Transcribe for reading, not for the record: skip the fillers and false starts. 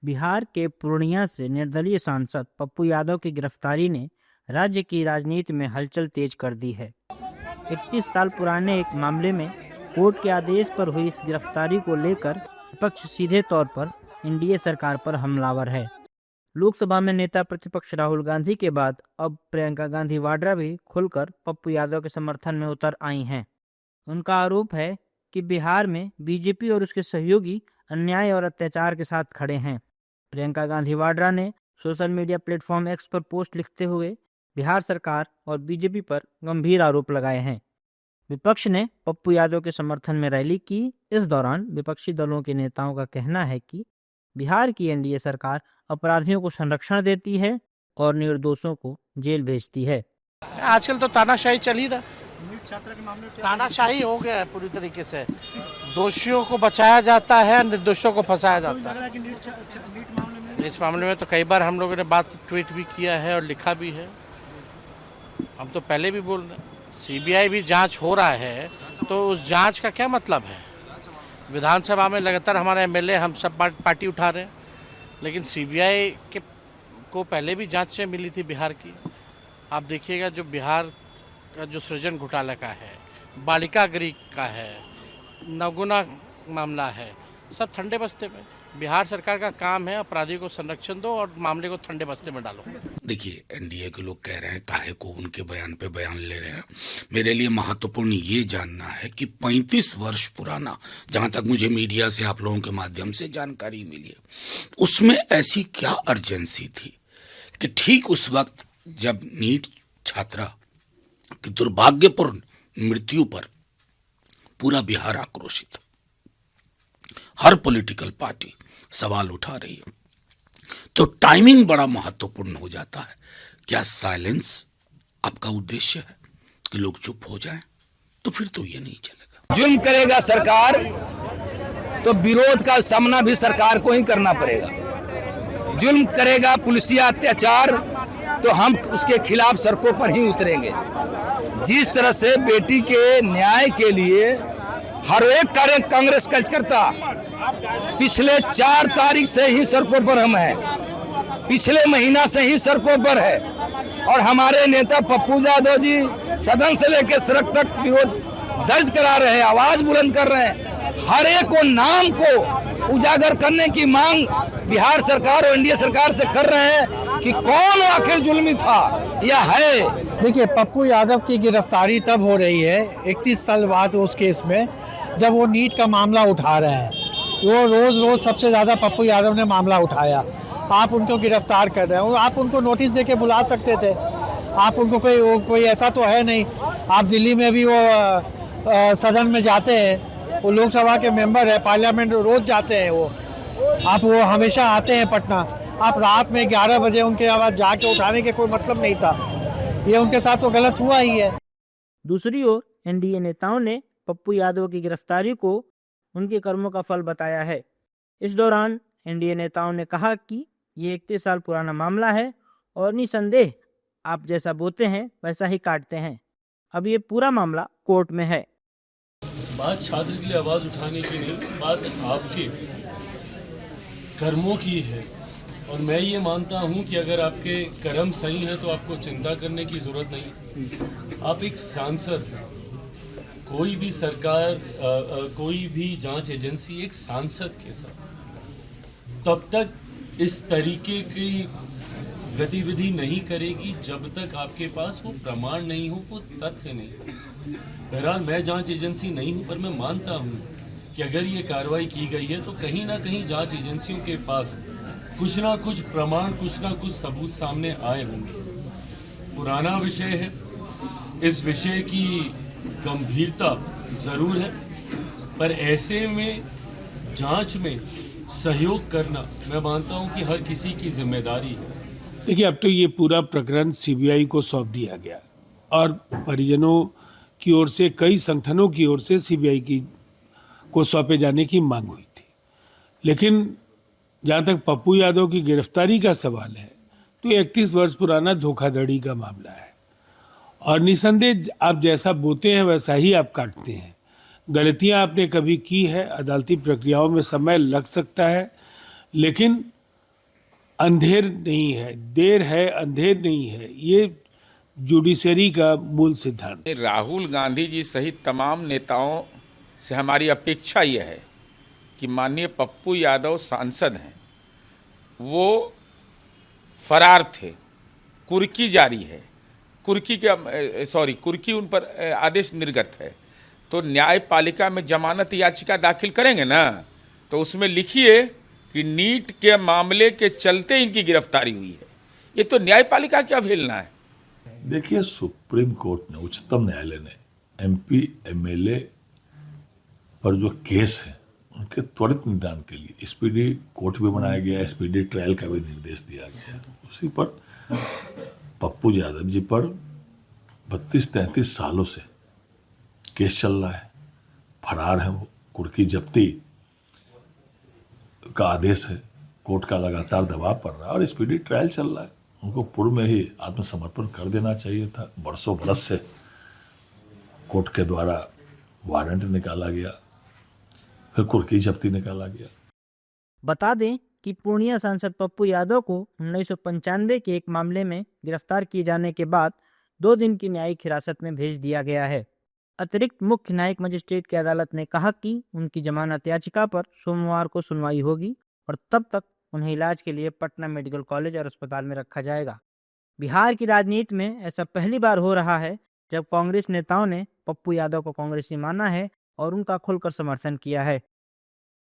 बिहार के पूर्णिया से निर्दलीय सांसद पप्पू यादव की गिरफ्तारी ने राज्य की राजनीति में हलचल तेज कर दी है। 31 साल पुराने एक मामले में कोर्ट के आदेश पर हुई इस गिरफ्तारी को लेकर विपक्ष सीधे तौर पर एनडीए सरकार पर हमलावर है। लोकसभा में नेता प्रतिपक्ष राहुल गांधी के बाद अब प्रियंका गांधी वाड्रा भी खुलकर पप्पू यादव के समर्थन में उतर आई हैं। उनका आरोप है कि बिहार में बीजेपी और उसके सहयोगी अन्याय और अत्याचार के साथ खड़े हैं। प्रियंका गांधी वाड्रा ने सोशल मीडिया प्लेटफॉर्म एक्स पर पोस्ट लिखते हुए बिहार सरकार और बीजेपी पर गंभीर आरोप लगाए हैं। विपक्ष ने पप्पू यादव के समर्थन में रैली की। इस दौरान विपक्षी दलों के नेताओं का कहना है कि बिहार की एनडीए सरकार अपराधियों को संरक्षण देती है और निर्दोषों को जेल भेजती है। आजकल तो तानाशाही चल ही रहा, तानाशाही हो गया है पूरी तरीके से। दोषियों को बचाया जाता है, निर्दोषों को फंसाया जाता है। इस मामले में तो कई बार हम लोगों ने बात ट्वीट भी किया है और लिखा भी है। हम तो पहले भी बोल रहे हैं, सीबीआई भी जांच हो रहा है, तो उस जांच का क्या मतलब है? विधानसभा में लगातार हमारे एमएलए हम सब पार्टी उठा रहे हैं, लेकिन सीबीआई के को पहले भी जांचें मिली थी बिहार की। आप देखिएगा जो बिहार का जो सृजन घोटाला का है, बालिका गृह का है, नवगुना मामला है, सब ठंडे बस्ते में। बिहार सरकार का काम है अपराधियों को संरक्षण दो और मामले को ठंडे बस्ते में डालो। देखिए, एनडीए के लोग कह रहे हैं काहे को उनके बयान पे बयान ले रहे हैं। मेरे लिए महत्वपूर्ण ये जानना है कि 35 वर्ष पुराना, जहां तक मुझे मीडिया से आप लोगों के माध्यम से जानकारी मिली है, उसमें ऐसी क्या अर्जेंसी थी कि ठीक उस वक्त जब नीट छात्रा की दुर्भाग्यपूर्ण मृत्यु पर पूरा बिहार आक्रोशित, हर पॉलिटिकल पार्टी सवाल उठा रही है, तो टाइमिंग बड़ा महत्वपूर्ण हो जाता है। क्या साइलेंस आपका उद्देश्य है कि लोग चुप हो जाएं? तो फिर तो ये नहीं चलेगा। जुल्म करेगा सरकार तो विरोध का सामना भी सरकार को ही करना पड़ेगा। जुल्म करेगा पुलिसिया अत्याचार तो हम उसके खिलाफ सड़कों पर ही उतरेंगे। जिस तरह से बेटी के न्याय के लिए हर एक कार्य कांग्रेस कार्यकर्ता पिछले 4 तारीख से ही सड़कों पर हम हैं, पिछले महीना से ही सड़कों पर है, और हमारे नेता पप्पू यादव जी सदन से लेकर सड़क तक विरोध दर्ज करा रहे हैं, आवाज बुलंद कर रहे हैं। हर एक को नाम को उजागर करने की मांग बिहार सरकार और एनडीए सरकार से कर रहे हैं कि कौन आखिर जुल्मी था या है। देखिए, पप्पू यादव की गिरफ्तारी तब हो रही है 31 साल बाद उस केस में, जब वो नीट का मामला उठा रहे हैं। वो रोज़ सबसे ज़्यादा पप्पू यादव ने मामला उठाया। आप उनको गिरफ्तार कर रहे हो, आप उनको नोटिस देके बुला सकते थे। आप उनको कोई ऐसा तो है नहीं। आप दिल्ली में भी वो सदन में जाते हैं, वो लोकसभा के मेंबर है, पार्लियामेंट रोज़ जाते हैं वो हमेशा आते हैं पटना। आप रात में 11 बजे उनके आवाज़ जाके उठाने के कोई मतलब नहीं था। ये उनके साथ तो गलत हुआ ही है। दूसरी ओर एनडीए नेताओं ने पप्पू यादव की गिरफ्तारी को उनके कर्मों का फल बताया है। इस दौरान एनडीए नेताओं ने कहा कि ये 31 साल पुराना मामला है और निसंदेह आप जैसा बोते हैं वैसा ही काटते हैं। अब ये पूरा मामला कोर्ट में है। बात छात्र के लिए आवाज़ उठाने की नहीं, बात आपके कर्मों की है। और मैं ये मानता हूँ कि अगर आपके कर्म सही हैं तो आपको चिंता करने की ज़रूरत नहीं। आप एक सांसद हैं, कोई भी सरकार कोई भी जांच एजेंसी एक सांसद के साथ तब तक इस तरीके की गतिविधि नहीं करेगी जब तक आपके पास वो प्रमाण नहीं हो, वो तथ्य नहीं हो। बहरहाल मैं जांच एजेंसी नहीं हूँ, पर मैं मानता हूँ कि अगर ये कार्रवाई की गई है तो कहीं ना कहीं जांच एजेंसियों के पास कुछ ना कुछ प्रमाण, कुछ ना कुछ सबूत सामने आए होंगे। पुराना विषय है, इस विषय की गंभीरता ज़रूर है, पर ऐसे में जांच में सहयोग करना मैं मानता हूं कि हर किसी की जिम्मेदारी है। देखिए, अब तो ये पूरा प्रकरण सीबीआई को सौंप दिया गया और परिजनों की ओर से, कई संगठनों की ओर से सीबीआई को सौंपे जाने की मांग हुई थी। लेकिन जहाँ तक पप्पू यादव की गिरफ्तारी का सवाल है, तो 31 वर्ष पुराना धोखाधड़ी का मामला है और निसंदेह आप जैसा बोते हैं वैसा ही आप काटते हैं। गलतियां आपने कभी की है, अदालती प्रक्रियाओं में समय लग सकता है, लेकिन अंधेर नहीं है, देर है अंधेर नहीं है, ये जुडिशरी का मूल सिद्धांत। राहुल गांधी जी सहित तमाम नेताओं से हमारी अपेक्षा यह है कि माननीय पप्पू यादव सांसद हैं, वो फरार थे, कुर्की जारी है, कुर्की उन पर आदेश निर्गत है, तो न्यायपालिका में जमानत याचिका दाखिल करेंगे ना, तो उसमें लिखिए कि नीट के मामले के चलते इनकी गिरफ्तारी हुई है। ये तो न्यायपालिका की अवहेलना है। देखिए, सुप्रीम कोर्ट ने, उच्चतम न्यायालय ने एमपी एमएलए पर जो केस है उनके त्वरित निदान के लिए स्पीडी कोर्ट भी बनाया गया, स्पीडी ट्रायल का भी निर्देश दिया गया। उसी पर पप्पू यादव जी पर 32-33 सालों से केस चल रहा है, फरार है वो, कुर्की जब्ती का आदेश है, कोर्ट का लगातार दबाव पड़ रहा है और स्पीडी ट्रायल चल रहा है। उनको पूर्व में ही आत्मसमर्पण कर देना चाहिए था। बरसों बरस से कोर्ट के द्वारा वारंट निकाला गया, फिर कुर्की जब्ती निकाला गया। बता दें कि पूर्णिया सांसद पप्पू यादव को 1995 के एक मामले में गिरफ्तार किए जाने के बाद 2 दिन की न्यायिक हिरासत में भेज दिया गया है। अतिरिक्त मुख्य न्यायिक मजिस्ट्रेट की अदालत ने कहा कि उनकी जमानत याचिका पर सोमवार को सुनवाई होगी और तब तक उन्हें इलाज के लिए पटना मेडिकल कॉलेज और अस्पताल में रखा जाएगा। बिहार की राजनीति में ऐसा पहली बार हो रहा है जब कांग्रेस नेताओं ने पप्पू यादव को कांग्रेसी माना है और उनका खुलकर समर्थन किया है।